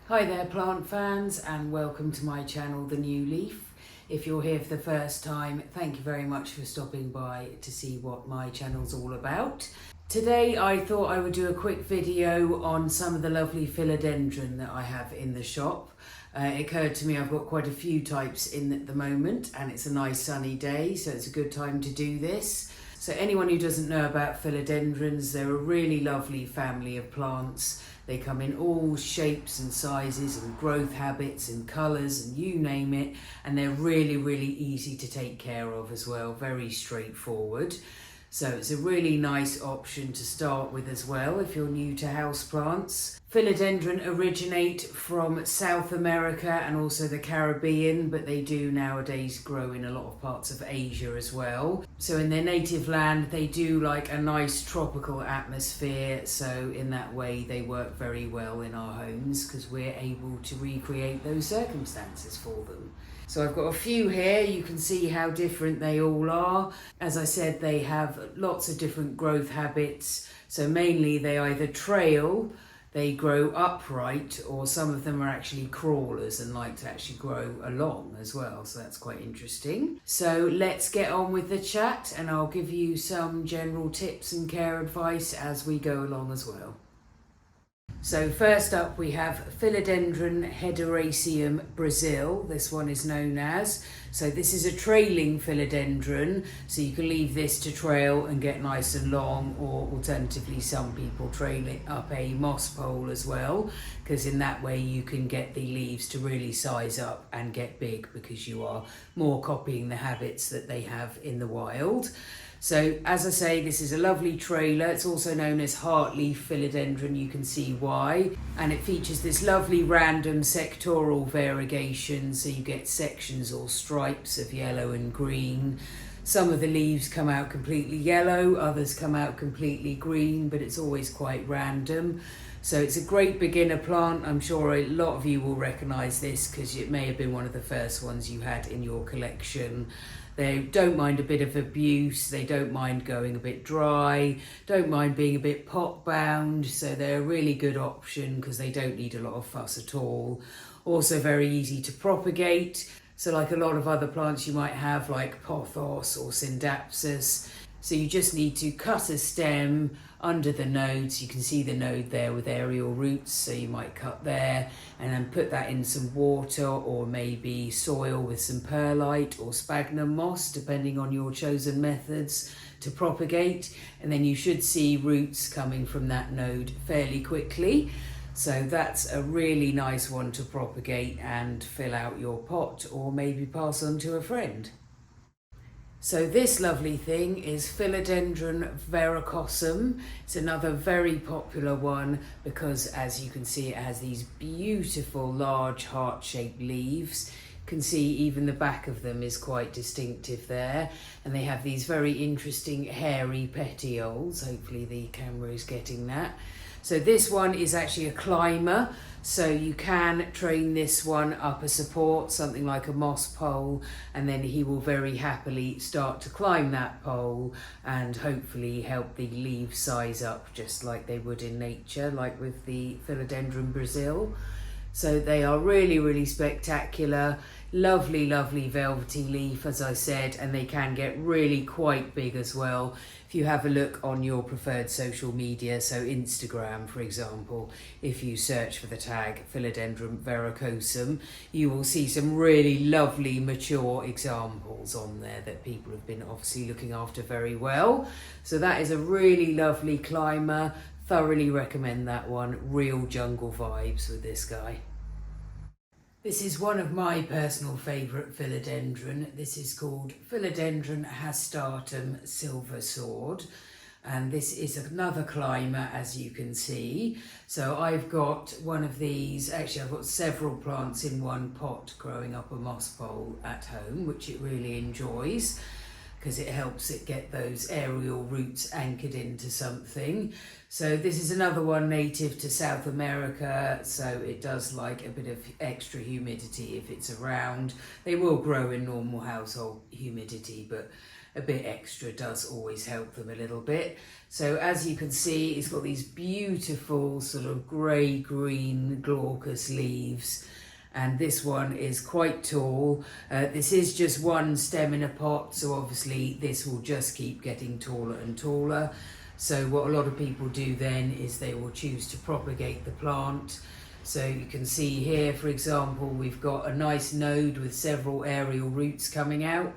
Hi there plant fans, and welcome to my channel The New Leaf. If you're here for the first time, thank you very much for stopping by to see what my channel's all about. Today I thought I would do a quick video on some of the lovely philodendron that I have in the shop. It occurred to me I've got quite a few types in at the moment, and it's a nice sunny day, so it's a good time to do this. So anyone who doesn't know about philodendrons, they're a really lovely family of plants. They come in all shapes and sizes and growth habits and colours and you name it, and they're really easy to take care of as well, very straightforward. So it's a really nice option to start with as well if you're new to houseplants. Philodendron originate from South America and also the Caribbean, but they do nowadays grow in a lot of parts of Asia as well. So in their native land, they do like a nice tropical atmosphere. So in that way, they work very well in our homes because we're able to recreate those circumstances for them. So I've got a few here. You can see how different they all are. As I said, they have lots of different growth habits. So mainly they either trail, they grow upright, or some of them are actually crawlers and like to actually grow along as well. So that's quite interesting. So let's get on with the chat, and I'll give you some general tips and care advice as we go along as well. So first up we have Philodendron hederaceum Brasil. This one is known as. So this is a trailing philodendron, so you can leave this to trail and get nice and long, or alternatively some people trail it up a moss pole as well, because in that way you can get the leaves to really size up and get big because you are more copying the habits that they have in the wild. So as I say, this is a lovely trailer. It's also known as heartleaf philodendron, you can see why. And it features this lovely random sectoral variegation, so you get sections or stripes of yellow and green. Some of the leaves come out completely yellow, others come out completely green, but it's always quite random. So it's a great beginner plant. I'm sure a lot of you will recognise this because it may have been one of the first ones you had in your collection. They don't mind a bit of abuse, they don't mind going a bit dry, don't mind being a bit pot bound, so they're a really good option because they don't need a lot of fuss at all. Also very easy to propagate, so like a lot of other plants you might have like pothos or syndapsus. So you just need to cut a stem under the nodes. You can see the node there with aerial roots, so you might cut there and then put that in some water or maybe soil with some perlite or sphagnum moss, depending on your chosen methods to propagate. And then you should see roots coming from that node fairly quickly. So that's a really nice one to propagate and fill out your pot or maybe pass on to a friend. So this lovely thing is Philodendron verrucosum. It's another very popular one because, as you can see, it has these beautiful large heart-shaped leaves. You can see even the back of them is quite distinctive there, and they have these very interesting hairy petioles. Hopefully the camera is getting that. So this one is actually a climber, so you can train this one up a support, something like a moss pole, and then he will very happily start to climb that pole and hopefully help the leaves size up just like they would in nature, like with the Philodendron Brasil. So they are really spectacular. Lovely velvety leaf, as I said, and they can get really quite big as well. If you have a look on your preferred social media, so Instagram for example, if you search for the tag Philodendron verrucosum, you will see some really lovely mature examples on there that people have been obviously looking after very well. So that is a really lovely climber. Thoroughly recommend that one. Real jungle vibes with this guy. This is one of my personal favourite philodendron. This is called Philodendron hastatum silver sword, and this is another climber, as you can see. So I've got one of these, actually I've got several plants in one pot growing up a moss pole at home, which it really enjoys because it helps it get those aerial roots anchored into something. So this is another one native to South America, so it does like a bit of extra humidity if it's around. They will grow in normal household humidity, but a bit extra does always help them a little bit. So as you can see, it's got these beautiful sort of grey-green glaucous leaves. And this one is quite tall. This is just one stem in a pot, so obviously this will just keep getting taller and taller. So what a lot of people do then is they will choose to propagate the plant. So you can see here, for example, we've got a nice node with several aerial roots coming out.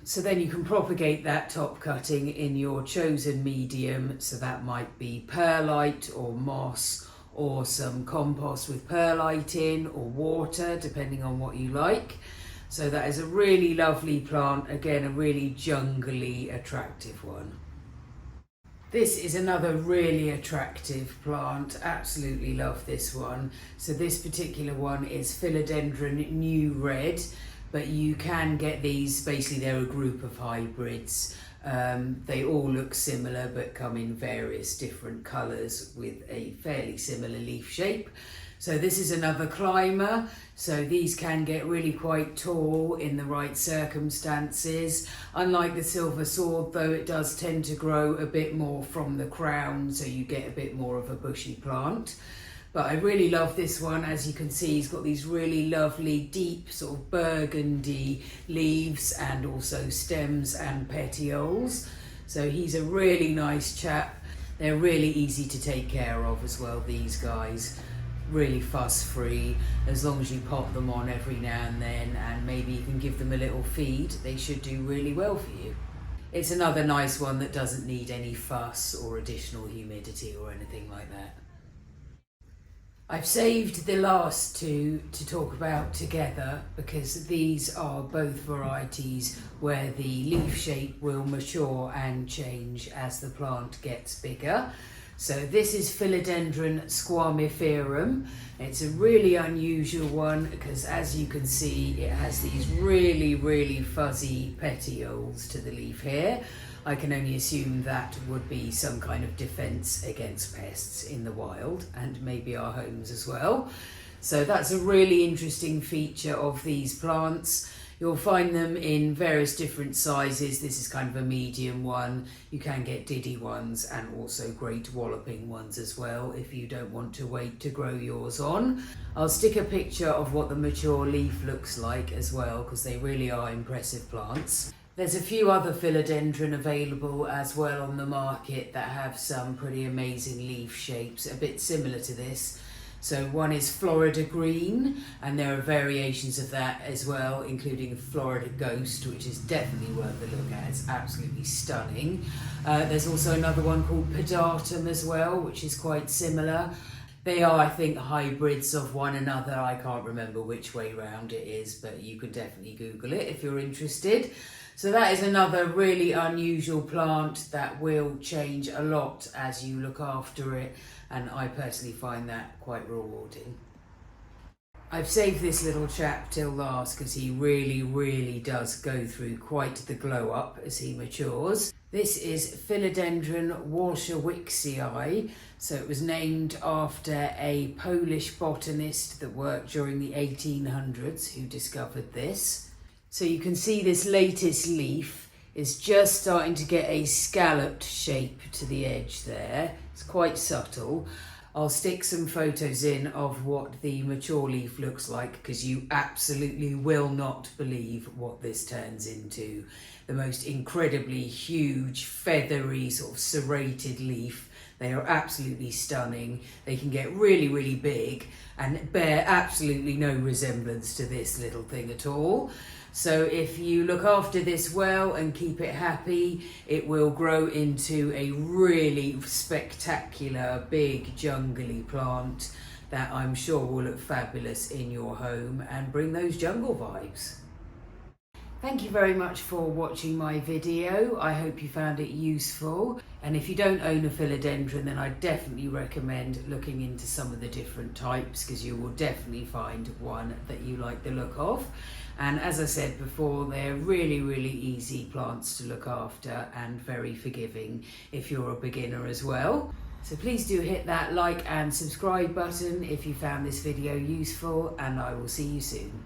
So then you can propagate that top cutting in your chosen medium. So that might be perlite or moss, or some compost with perlite in, or water, depending on what you like. So that is a really lovely plant, again a really jungly, attractive one. This is another really attractive plant, absolutely love this one. So this particular one is Philodendron New Red, but you can get these, basically they're a group of hybrids. They all look similar but come in various different colours with a fairly similar leaf shape. So this is another climber, so these can get really quite tall in the right circumstances. Unlike the silver sword though, it does tend to grow a bit more from the crown, so you get a bit more of a bushy plant. But I really love this one. As you can see, he's got these really lovely deep sort of burgundy leaves and also stems and petioles. So he's a really nice chap. They're really easy to take care of as well, these guys. Really fuss free. As long as you pop them on every now and then and maybe you can give them a little feed, they should do really well for you. It's another nice one that doesn't need any fuss or additional humidity or anything like that. I've saved the last two to talk about together because these are both varieties where the leaf shape will mature and change as the plant gets bigger. So this is Philodendron Squamiferum. It's a really unusual one because, as you can see, it has these really fuzzy petioles to the leaf here. I can only assume that would be some kind of defense against pests in the wild and maybe our homes as well. So that's a really interesting feature of these plants. You'll find them in various different sizes. This is kind of a medium one. You can get diddy ones and also great walloping ones as well if you don't want to wait to grow yours on. I'll stick a picture of what the mature leaf looks like as well because they really are impressive plants. There's a few other philodendron available as well on the market that have some pretty amazing leaf shapes, a bit similar to this. So one is Florida Green, and there are variations of that as well, including Florida Ghost, which is definitely worth a look at. It's absolutely stunning. There's also another one called hastatum as well, which is quite similar. They are, I think, hybrids of one another. I can't remember which way round it is, but you can definitely Google it if you're interested. So that is another really unusual plant that will change a lot as you look after it, and I personally find that quite rewarding. I've saved this little chap till last because he really does go through quite the glow up as he matures. This is Philodendron Warscewiczii. So it was named after a Polish botanist that worked during the 1800s who discovered this. So you can see this latest leaf is just starting to get a scalloped shape to the edge there. It's quite subtle. I'll stick some photos in of what the mature leaf looks like because you absolutely will not believe what this turns into. The most incredibly huge, feathery, sort of serrated leaf. They are absolutely stunning. They can get really big and bear absolutely no resemblance to this little thing at all. So if you look after this well and keep it happy, it will grow into a really spectacular, big, jungly plant that I'm sure will look fabulous in your home and bring those jungle vibes. Thank you very much for watching my video. I hope you found it useful. And if you don't own a philodendron, then I definitely recommend looking into some of the different types because you will definitely find one that you like the look of. And as I said before, they're really easy plants to look after and very forgiving if you're a beginner as well. So please do hit that like and subscribe button if you found this video useful, and I will see you soon.